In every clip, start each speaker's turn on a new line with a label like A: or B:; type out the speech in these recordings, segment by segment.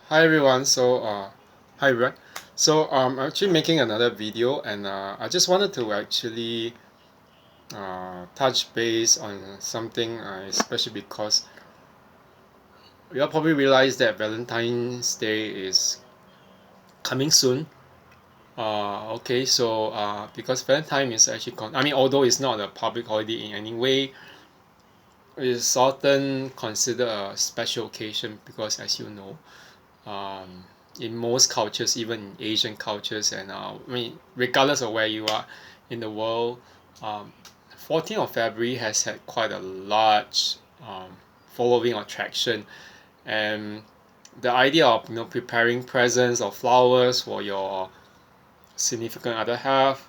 A: Hi everyone. Hi everyone. I'm actually making another video, and I just wanted to actually touch base on something, especially because you all probably realize that Valentine's Day is coming soon. Because Valentine is actually although it's not a public holiday in any way, it is often considered a special occasion because, as you know, um, in most cultures, even in Asian cultures, and regardless of where you are in the world, um, 14th of February has had quite a large following or traction, and the idea of preparing presents or flowers for your significant other half,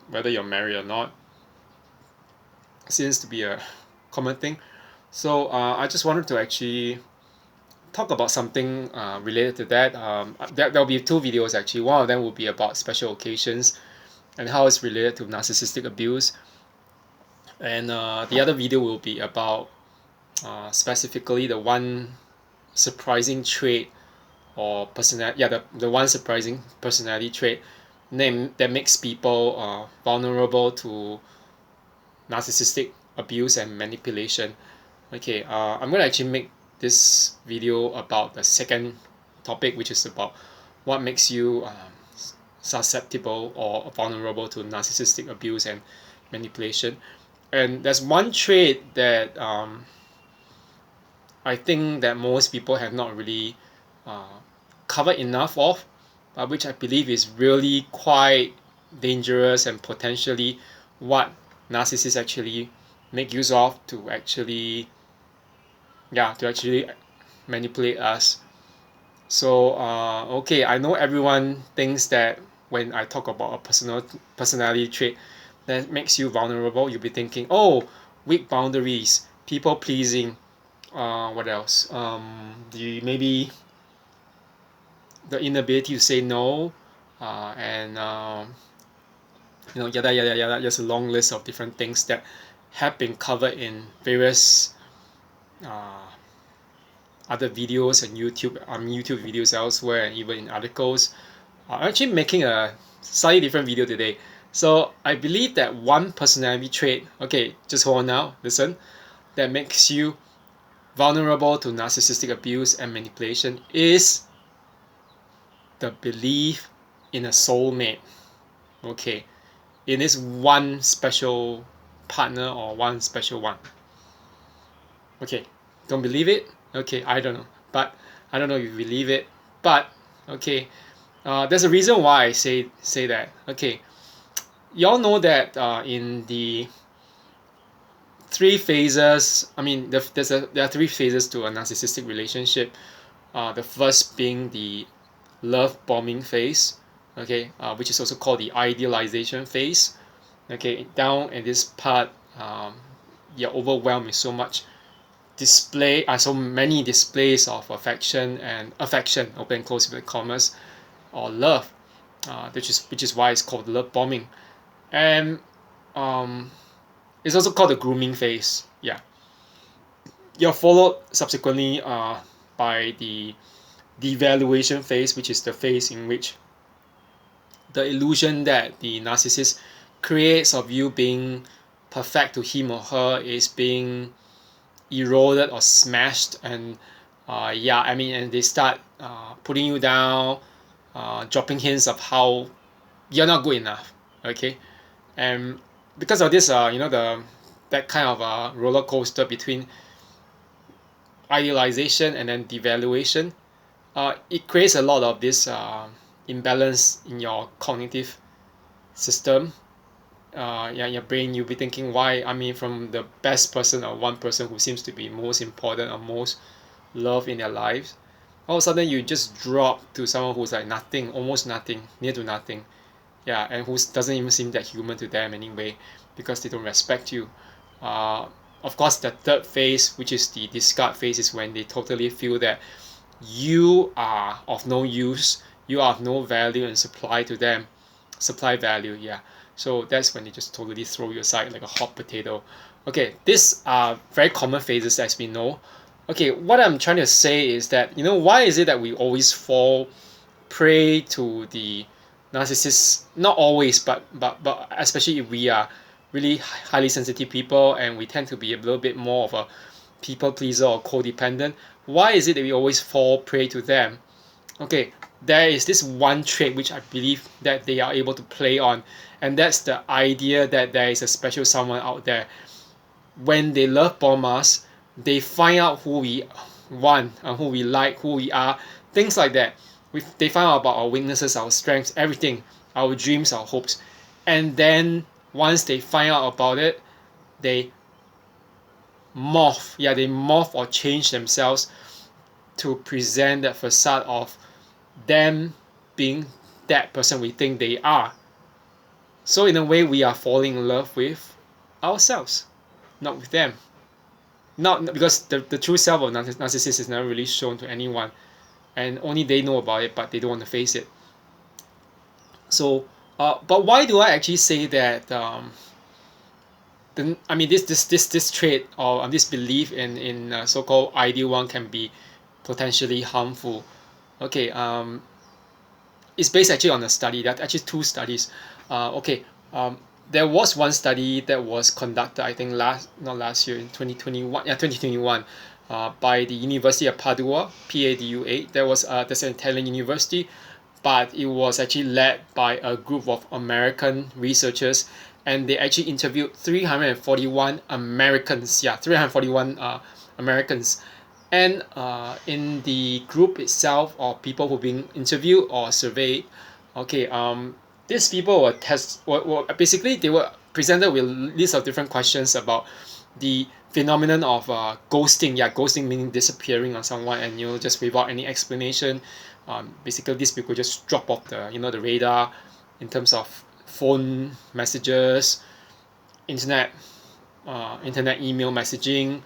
A: whether you're married or not, seems to be a common thing. I just wanted to actually talk about something related to that. There'll be two videos actually. One of them will be about special occasions and how it's related to narcissistic abuse, and the other video will be about specifically the one surprising trait or personality. Yeah, the one surprising personality trait that makes people vulnerable to narcissistic abuse and manipulation. Okay, I'm gonna actually make this video about the second topic, which is about what makes you susceptible or vulnerable to narcissistic abuse and manipulation. And there's one trait that I think that most people have not really uh, covered enough of, which I believe is really quite dangerous and potentially what narcissists actually make use of to actually manipulate us. Okay, I know everyone thinks that when I talk about a personality trait that makes you vulnerable, you'll be thinking, oh, weak boundaries, people pleasing, what else? Maybe the inability to say no, and yada yada yada. Just a long list of different things that have been covered in various uh, other videos and YouTube videos elsewhere, and even in articles. I'm actually making a slightly different video today. So I believe that one personality trait, okay, just hold on now, listen, that makes you vulnerable to narcissistic abuse and manipulation is the belief in a soulmate. Okay, in this one special partner or one special one. Okay, don't believe it? Okay, I don't know. But I don't know if you believe it. But okay, there's a reason why I say that. Okay, y'all know that in the three phases, there are three phases to a narcissistic relationship. The first being the love bombing phase, okay, which is also called the idealization phase. Okay, down in this part, you're overwhelmed with so many displays of affection, open close with commas, or love, which is why it's called love bombing, and um, it's also called the grooming phase. Yeah, you're followed subsequently by the devaluation phase, which is the phase in which the illusion that the narcissist creates of you being perfect to him or her is being eroded or smashed, and and they start putting you down, dropping hints of how you're not good enough. Okay, and because of this, the that kind of roller coaster between idealization and then devaluation, it creates a lot of this imbalance in your cognitive system. In your brain, you'll be thinking, why? From the best person or one person who seems to be most important or most loved in their lives, all of a sudden you just drop to someone who's like nothing, almost nothing, near to nothing. Yeah, and who doesn't even seem that human to them anyway, because they don't respect you. uh, of course, the third phase, which is the discard phase, is when they totally feel that you are of no use, you are of no value and supply value. Yeah, so that's when they just totally throw you aside like a hot potato. Okay, these are very common phases, as we know. Okay, what I'm trying to say is that, why is it that we always fall prey to the narcissists? Not always, but especially if we are really highly sensitive people and we tend to be a little bit more of a people pleaser or codependent. Why is it that we always fall prey to them? Okay, there is this one trait which I believe that they are able to play on, and that's the idea that there is a special someone out there. When they love bomb us, they find out who we want and who we like, who we are, things like that. They find out about our weaknesses, our strengths, everything, our dreams, our hopes. And then once they find out about it, they morph or change themselves to present that facade of them being that person we think they are. So in a way, we are falling in love with ourselves, not with them. Not because the true self of narcissist is never really shown to anyone, and only they know about it, but they don't want to face it. So, but why do I actually say that? I mean, this trait or this belief in so-called ideal one can be potentially harmful. Okay, it's based actually on a study. There are actually two studies. Okay, there was one study that was conducted, I think not last year, in 2021. Yeah, 2021, by the University of Padua, Padua. That's an Italian university, but it was actually led by a group of American researchers, and they actually interviewed 341 Americans. Yeah, 341 Americans. And in the group itself, or people who being interviewed or surveyed, okay, these people were basically they were presented with lists of different questions about the phenomenon of ghosting. Yeah, ghosting meaning disappearing on someone, and just without any explanation. Basically, these people just drop off the radar in terms of phone messages, internet, internet email messaging,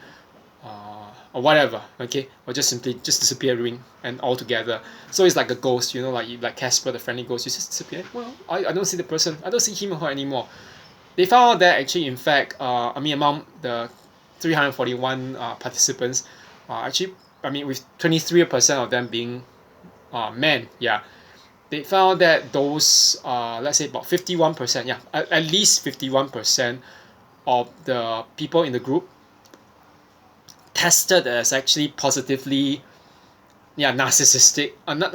A: or whatever, okay, or just simply just disappearing and altogether. So it's like a ghost, like Casper the Friendly Ghost. You just disappear. Well, I don't see the person. I don't see him or her anymore. They found out that actually, in fact, among the 341 participants, actually, with 23% of them being men, yeah, they found that those, let's say about 51%, yeah, at least 51% of the people in the group tested as actually positively, yeah, narcissistic. Not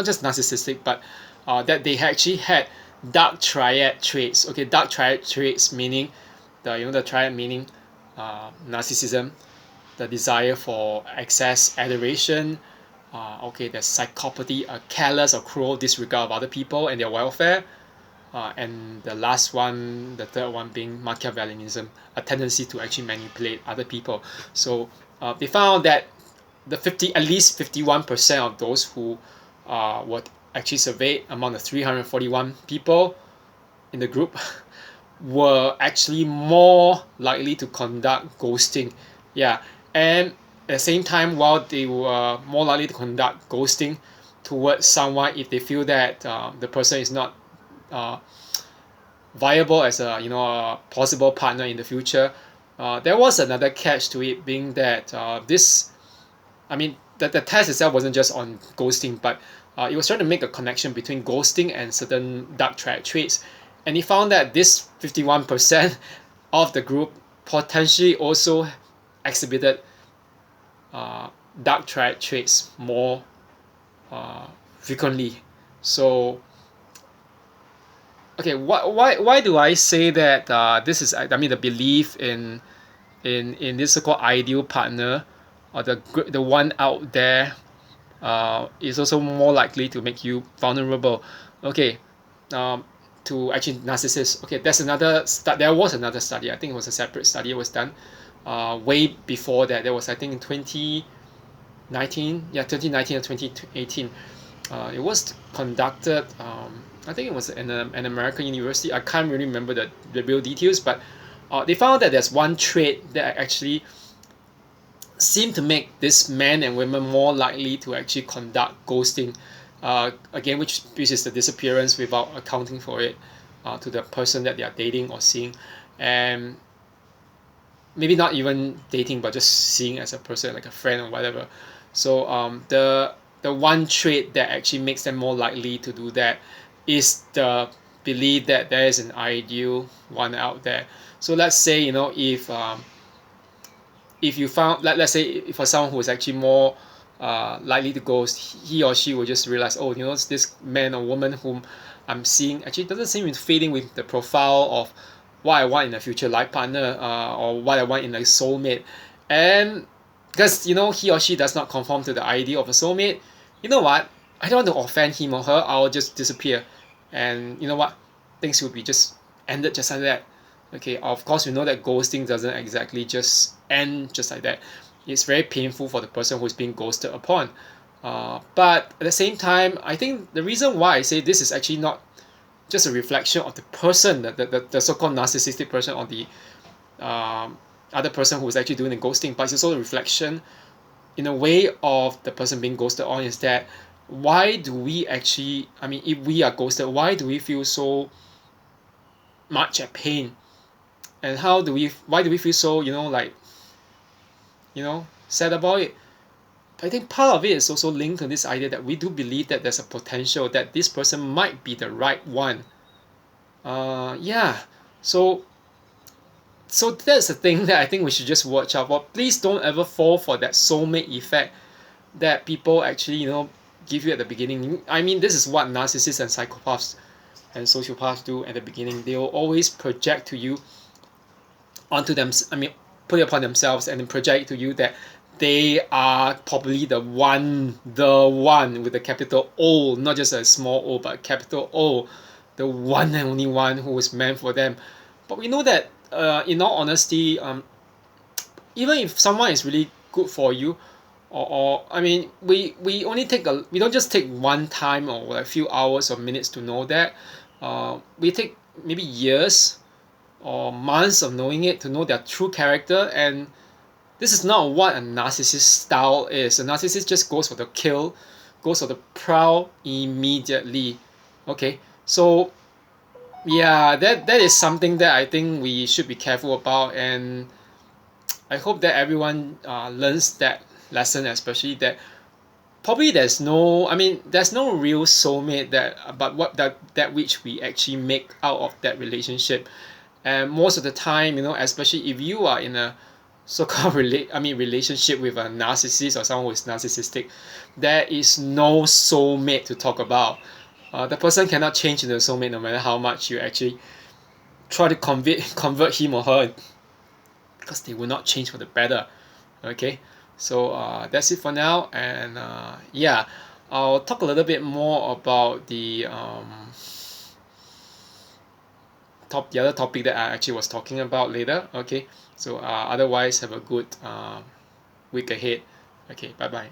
A: just narcissistic, but that they actually had dark triad traits. Okay, dark triad traits meaning the triad meaning narcissism, the desire for excess adoration. Okay, there's psychopathy, a careless or cruel disregard of other people and their welfare. And the third one being Machiavellianism, a tendency to actually manipulate other people. So they found that at least 51% of those who were actually surveyed among the 341 people in the group were actually more likely to conduct ghosting. Yeah, and at the same time, while they were more likely to conduct ghosting towards someone if they feel that the person is not uh, viable as a possible partner in the future. There was another catch to it, being that the test itself wasn't just on ghosting, but it was trying to make a connection between ghosting and certain dark traits, and he found that this 51% of the group potentially also exhibited dark traits more frequently. So okay, why do I say that this is, the belief in this so-called ideal partner, or the one out there, is also more likely to make you vulnerable. Okay, to actually narcissists. Okay, there was another study. I think it was a separate study. It was done way before that. There was, I think, in 2019. Yeah, 2019 or 2018. It was conducted. I think it was in an American university. I can't really remember the real details, but they found that there's one trait that actually seem to make this men and women more likely to actually conduct ghosting, again, which is the disappearance without accounting for it to the person that they are dating or seeing. And maybe not even dating, but just seeing as a person, like a friend or whatever. So the one trait that actually makes them more likely to do that is the belief that there is an ideal one out there. So let's say, if you found, let's say, if for someone who is actually more likely to ghost, he or she will just realize, oh, this man or woman whom I'm seeing actually doesn't seem to fit in with the profile of what I want in a future life partner, or what I want in a soulmate. And because he or she does not conform to the idea of a soulmate, you know what, I don't want to offend him or her, I'll just disappear. And you know what, things will be just ended just like that. Okay, of course we know that ghosting doesn't exactly just end just like that. It's very painful for the person who's being ghosted upon. But at the same time, I think the reason why I say this is actually not just a reflection of the person, the so-called narcissistic person, or the other person who's actually doing the ghosting, but it's also a reflection in a way of the person being ghosted on, is that why do we actually, I mean, if we are ghosted, why do we feel so much at pain? And why do we feel so, sad about it? I think part of it is also linked to this idea that we do believe that there's a potential that this person might be the right one. Yeah. So that's the thing that I think we should just watch out for. Please don't ever fall for that soulmate effect that people actually, give you at the beginning. I mean, this is what narcissists and psychopaths and sociopaths do at the beginning. They will always project to you onto them. I mean, put it upon themselves and then project to you that they are probably the one with a capital O, not just a small O, but a capital O, the one and only one who was meant for them. But we know that, in all honesty, even if someone is really good for you, or I mean, we only we don't just take one time or like a few hours or minutes to know that. We take maybe years or months of knowing it to know their true character. And this is not what a narcissist style is. A narcissist just goes for the kill, goes for the prowl immediately. Okay, so yeah, that is something that I think we should be careful about. And I hope that everyone learns that lesson, especially that probably there's no real soulmate, that but what that which we actually make out of that relationship. And most of the time, especially if you are in a so-called relationship with a narcissist or someone who is narcissistic, there is no soulmate to talk about. The person cannot change into a soulmate no matter how much you actually try to convert him or her, because they will not change for the better. Okay, so that's it for now. And yeah, I'll talk a little bit more about the other topic that I actually was talking about later. Okay, so otherwise, have a good week ahead. Okay, bye bye.